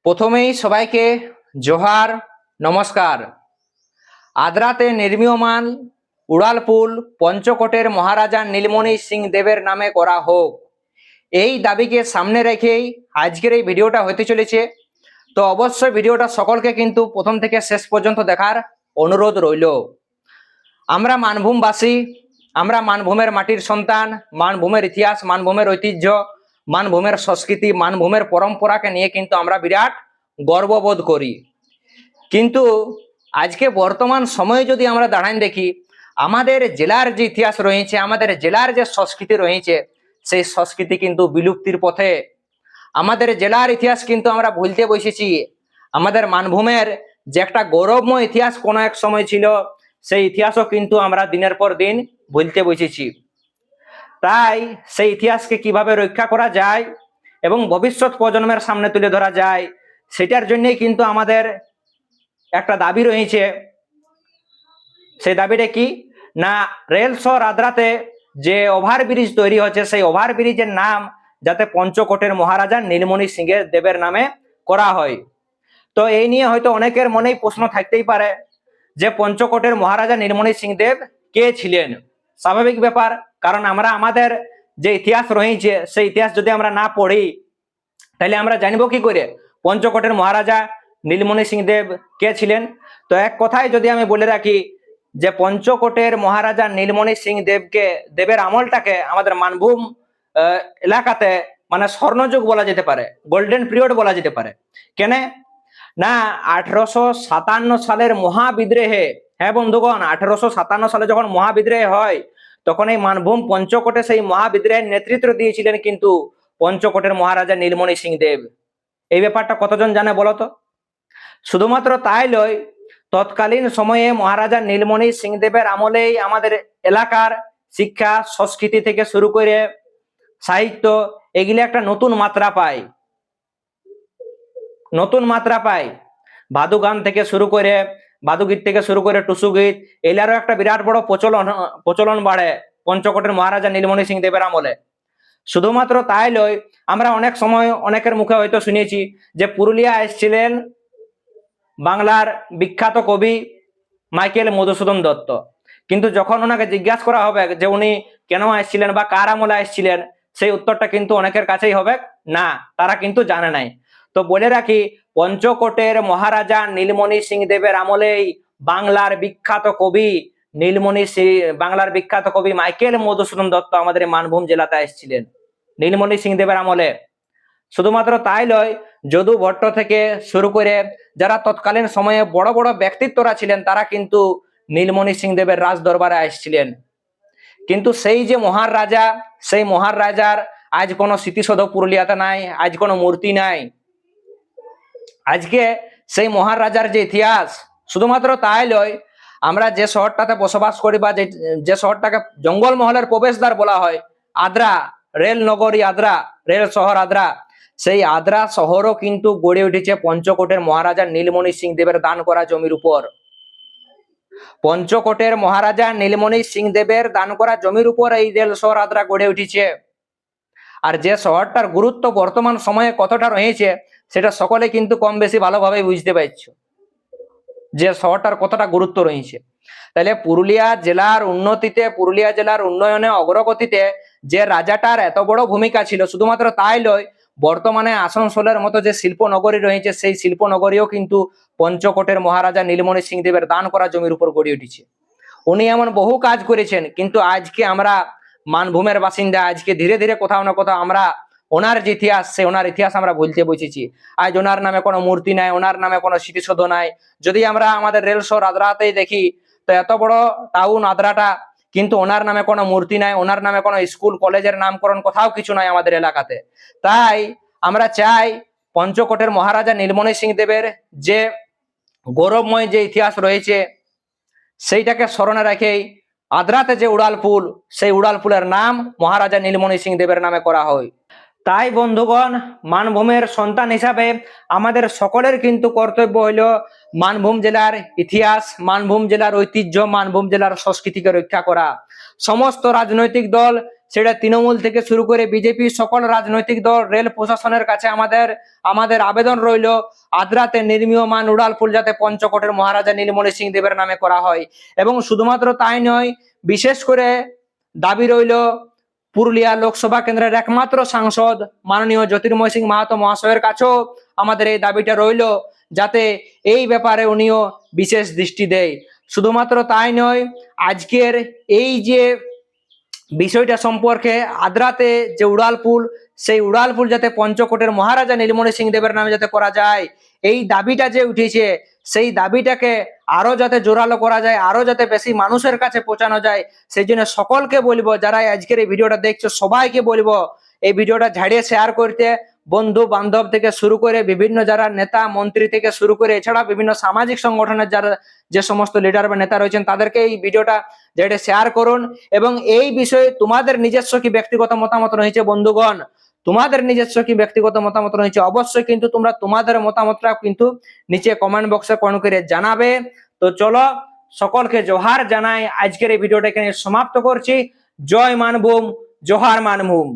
প্রথমেই সবাইকে জোহার, নমস্কার। আদ্রাতে নির্মীয়মান উড়ালপুল পঞ্চকোটের মহারাজা নীলমণি সিং দেবের নামে করা হোক, এই দাবিকে সামনে রেখেই আজকের এই ভিডিওটা হতে চলেছে। তো অবশ্যই ভিডিওটা সকলকে কিন্তু প্রথম থেকে শেষ পর্যন্ত দেখার অনুরোধ রইল। আমরা মানভূমবাসী, আমরা মানভূমের মাটির সন্তান, মানভূমের ইতিহাস, মানভূমের ঐতিহ্য, মানভূমের সংস্কৃতি, মানভূমের পরম্পরাকে নিয়ে কিন্তু আমরা বিরাট গর্ববোধ করি। কিন্তু আজকে বর্তমান সময়ে যদি আমরা দাঁড়ান দেখি, আমাদের জেলার যে ইতিহাস রয়েছে, আমাদের জেলার যে সংস্কৃতি রয়েছে, সেই সংস্কৃতি কিন্তু বিলুপ্তির পথে। আমাদের জেলার ইতিহাস কিন্তু আমরা ভুলতে বসেছি। আমাদের মানভূমের যে একটা গৌরবময় ইতিহাস কোনো এক সময় ছিল, সেই ইতিহাসও কিন্তু আমরা দিনের পর দিন ভুলতে বসেছি। তাই সেই ইতিহাসকে কিভাবে রক্ষা করা যায় এবং ভবিষ্যৎ প্রজন্মের সামনে তুলে ধরা যায়, সেটার জন্যই কিন্তু আমাদের একটা দাবি রয়েছে। সেই দাবিটা কি না, রেল শহর আদ্রাতে যে ওভারব্রিজ তৈরি হচ্ছে, সেই ওভারব্রিজের নাম যাতে পঞ্চকোটের মহারাজা নীলমণি সিং দেবের নামে করা হয়। তো এই নিয়ে হয়তো অনেকের মনেই প্রশ্ন থাকতেই পারে যে পঞ্চকোটের মহারাজা নীলমণি সিং দেব কে ছিলেন। স্বাভাবিক ব্যাপার, কারণ আমরা আমাদের যে ইতিহাস রয়েছে সেই ইতিহাস যদি আমরা না পড়ি, তাহলে আমরা জানবো কি করে পঞ্চকোটের মহারাজা নীলমণি সিং দেব কে ছিলেন। তো এক কথায় যদি আমি বলে রাখি যে পঞ্চকোটের মহারাজা নীলমণি সিং দেবের আমলটাকে আমাদের মানভূম এলাকাতে মানে স্বর্ণযুগ বলা যেতে পারে, গোল্ডেন পিরিয়ড বলা যেতে পারে। কেন না, 1857 সালের মহাবিদ্রোহে, হ্যাঁ বন্ধুগণ, 1857 সালে যখন মহাবিদ্রোহ হয়, তখন এই মানভূম পঞ্চকোটে সেই মহাবিদ্রোহের নেতৃত্ব দিয়েছিলেন কিন্তু পঞ্চকোটের মহারাজা নীলমণি সিং দেব। এই ব্যাপারটা কতজন জানে বলতো? শুধুমাত্র তাই নয়, তৎকালীন সময়ে মহারাজা নীলমণি সিং দেবের আমলেই আমাদের এলাকার শিক্ষা, সংস্কৃতি থেকে শুরু করে সাহিত্য, এগুলি একটা নতুন মাত্রা পায়। ভাদু গান থেকে শুরু করে, ভাদুগীত থেকে শুরু করে টুসু গীত, এলারও একটা বিরাট বড় প্রচলন বাড়ে পঞ্চকোটের মহারাজা নীলমণি সিং দেবের আমলে। শুধুমাত্র তাই নয়, আমরা অনেক সময় অনেকের মুখে হয়তো শুনেছি যে পুরুলিয়া এসেছিলেন বাংলার বিখ্যাত কবি মাইকেল মধুসূদন দত্ত। কিন্তু যখন ওনাকে জিজ্ঞাসা করা হবে যে উনি কেন এসেছিলেন বা কার আমলে এসেছিলেন, সেই উত্তরটা কিন্তু অনেকের কাছেই হবে না, তারা কিন্তু জানে নাই। তো বলে রাখি, পঞ্চকোটের মহারাজা নীলমণি সিং দেবের আমলেই বাংলার বিখ্যাত কবি মাইকেল মধুসূদন দত্ত আমাদের মানভূম জেলাতে এসেছিলেন নীলমণি সিং দেবের আমলে। শুধুমাত্র তাই নয়, যদু ভট্ট থেকে শুরু করে যারা তৎকালীন সময়ে বড় বড় ব্যক্তিত্বরা ছিলেন, তারা কিন্তু নীলমণি সিং দেবের রাজ দরবারে আসছিলেন। কিন্তু সেই যে মহান রাজা, সেই মহান রাজার আজ কোনো স্মৃতিসৌধ পুরুলিয়াতে নাই, আজ কোনো মূর্তি নাই। আজকে সেই মহান রাজার যে ইতিহাস, শুধুমাত্র তাই নয়, আমরা যে শহরটাতে বসবাস করি বা যে শহরটাকে জঙ্গলমহলের প্রবেশদ্বার বলা হয়, আদ্রা, রেল নগরী আদ্রা, রেল শহর আদ্রা, সেই আদ্রা শহরও কিন্তু গড়ে উঠেছে পঞ্চকোটের মহারাজা নীলমণি সিং দেবের দান করা জমির উপর। পঞ্চকোটের মহারাজা নীলমণি সিং দেবের দান করা জমির উপর এই রেল শহর আদ্রা গড়ে উঠেছে। আর যে শহরটার গুরুত্ব বর্তমান সময়ে কতটা রয়েছে, সেটা সকলে কিন্তু কম বেশি ভালোভাবে বুঝতে পারছো যে শহরটার কতটা গুরুত্ব রয়েছে। তাহলে পুরুলিয়া জেলার উন্নতিতে, পুরুলিয়া জেলার উন্নয়নে, অগ্রগতিতে যে রাজাটার এত বড় ভূমিকা ছিল, শুধুমাত্র তাই নয়, বর্তমানে আসানসোলের মতো যে শিল্পনগরী রয়েছে, সেই শিল্পনগরীও কিন্তু পঞ্চকোটের মহারাজা নীলমণি সিং দেবের দান করা জমির উপর গড়ে উঠেছে। উনি এমন বহু কাজ করেছেন, কিন্তু আজকে আমরা মানভূমের বাসিন্দা, আজকে ধীরে ধীরে কোথাও না কোথাও আমরা ওনার যে ইতিহাস, সেই ওনার ইতিহাস আমরা ভুলতে বসেছি। আজ ওনার নামে কোনো মূর্তি নাই, ওনার নামে কোনো স্মৃতিসৌধ নাই। যদি আমরা আমাদের রেল শহর আদ্রাতেই দেখি, তো এত বড় টাউন আদ্রাটা, কিন্তু ওনার নামে কোনো মূর্তি নাই, ওনার নামে কোনো স্কুল কলেজের নামকরণ কোথাও কিছু নাই আমাদের এলাকাতে। তাই আমরা চাই পঞ্চকোটের মহারাজা নীলমণি সিং দেবের যে গৌরবময় যে ইতিহাস রয়েছে, সেইটাকে স্মরণে রেখেই আদ্রাতে যে উড়ালপুল, সেই উড়ালপুলের নাম মহারাজা নীলমণি সিং দেবের নামে করা হয়। তাই বন্ধুগণ, মানভূমের সন্তান হিসাবে আমাদের সকলের কিন্তু কর্তব্য হইল মানভূম জেলার ইতিহাস, মানভূম জেলার ঐতিহ্য, মানভূম জেলার সংস্কৃতিকে রক্ষা করা। সমস্ত রাজনৈতিক দল সেটা তৃণমূল থেকে শুরু করে বিজেপি সকল রাজনৈতিক দল রেল প্রশাসনের কাছে আমাদের আবেদন রইল আদ্রাতে নির্মীয়মান উড়ালপুল যাতে পঞ্চকোটের মহারাজা নীলমণি সিং দেবের নামে করা হয়। এবং শুধুমাত্র তাই নয়, বিশেষ করে দাবি রইল পুরুলিয়া লোকসভা কেন্দ্রের একমাত্র সাংসদ মাননীয় জ্যোতির্ময় সিং মাহাতো মহাশয়ের কাছেও আমাদের এই দাবিটা রইল যাতে এই ব্যাপারে উনিও বিশেষ দৃষ্টি দেয়। শুধুমাত্র তাই নয়, আজকের এই যে বিষয়টা সম্পর্কে আদ্রাতে যে উড়ালপুল, সেই উড়ালপুল যাতে পঞ্চকোটের মহারাজা নীলমণি সিং দেবের নামে যাতে করা যায়, এই দাবিটা যে উঠেছে সেই দাবিটাকে আরো যাতে জোরালো করা যায়, আরো যাতে বেশি মানুষের কাছে পৌঁছানো যায়, সেই জন্য সকলকে বলবো যারা আজকের এই ভিডিওটা দেখছো সবাইকে বলবো এই ভিডিওটা ঝাড়িয়ে শেয়ার করতে। বন্ধু বান্ধব থেকে শুরু করে বিভিন্ন যারা নেতা মন্ত্রী থেকে শুরু করে এছাড়া বিভিন্ন সামাজিক সংগঠনের যারা যে সমস্ত লিডার বা নেতা রয়েছেন তাদেরকে এই ভিডিওটা যেটা শেয়ার করুন। এবং এই বিষয়ে তোমাদের নিজস্ব কি ব্যক্তিগত মতামত রয়েছে বন্ধুগণ, তোমাদের নিজস্ব কি ব্যক্তিগত মতামত রয়েছে অবশ্যই কিন্তু তোমরা তোমাদের মতামতটা কিন্তু নিচে কমেন্ট বক্সে কমেন্ট করে জানাবে। তো চলো সকলকে জোহার জানাই, আজকের এই ভিডিওটা এখানে সমাপ্ত করছি। জয় মানভূম, জোহার মানভূম।